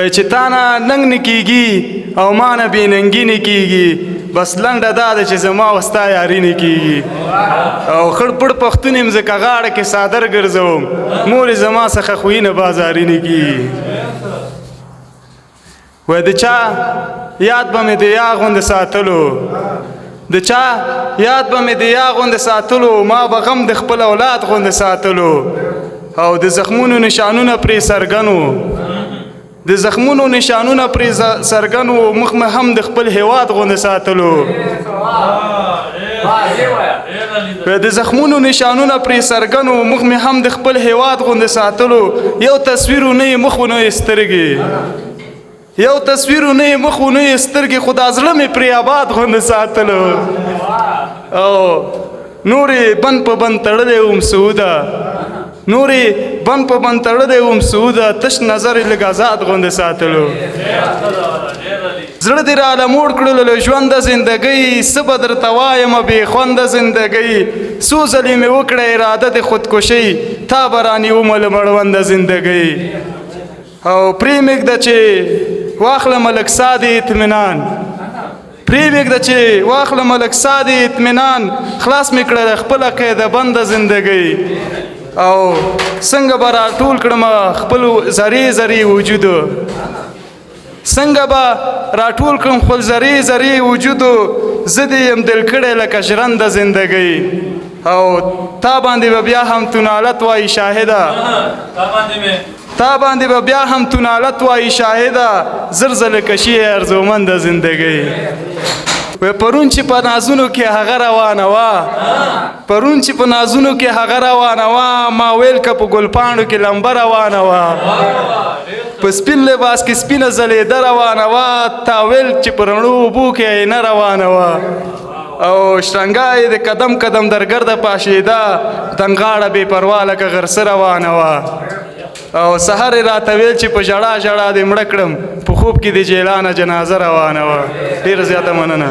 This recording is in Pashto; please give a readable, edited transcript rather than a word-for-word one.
چې تا نه ننګ نه کېږي او ما نه بېننګي نه کېږي بس لنډه دا ده چې زما او ستا یاري نه کېږي او خړ پړ پښتون یم زه که غاړه کې څادر ګرځوم مور زما څخه خوی نه بازاري نه کېږي وایي د چا یاد به مې د یا غوندې ساتلو د چا یاد به مې د یا غوندې ساتلو ما به غم د خپل اولاد غوندې ساتلو او د زخمونو نشانونه پرې څرګنو د زخمونو نشانونه پرې څرګنو مخ مې هم د خپل هیواد غوندې ساتلو د زخمونو نشانونه پرې څرګنو مخ مې هم د خپل هیواد غوندې ساتلو یو تصویرونه یې مخ ونه یې سترګې یو تصویرونه یې مخ ونه یې سترګې خو دا زړه مې پرې آباد غوندې ساتلو او نورې بند په بند تړلی وم سعوده نورې بند په بند تړلی وم سعوده تش نظر یې لږ آزاد غوندې ساتلو زړه دې راله موړ کړلو له ژونده زندګۍ څه به درته وایمه بې خونده زندګۍ څو ځلې مې وکړه اراده د خودکشۍ تا به رانیومه له مړونده زندګۍ او پرېمږده چې واخلمه لږ سا د اطمینان پرېمږده چې واخلمه لږ سا د اطمینان خلاص مې کړه خپله قیده بنده زندګۍ او څنګه به راټول کړمه خپل زرې زرې وجودو څنګه به راټول کړم خپل زرې زرې وجودو زه دې یم دل کړی لکه ژرنده زندګۍ او تا باندې به بیا هم تونالت وایي شاهده تا باندې به بیا هم تونالت وایي شاهده زر زله کشي ارزومنده زندګۍ پرون چې په نازونو کې هغه روانه وه پرون چې په نازونو کې هغه روانه وه ما ویل که په ګلپاڼو کې لمبه روانه وه په سپین لباس کې سپینه ځلېده روانه وه تا ویل چې په رڼو اوبو کې عینه روانه وه او شرنګا یې د قدم قدم درګرده پاشېده دنغاړه بې پروا لکه غرسه روانه وه او سحر یې راته ویل چې په ژړا ژړا دې مړه کړم په خوب کې د جیلانه جنازه روانه وه ډېره زیاته مننه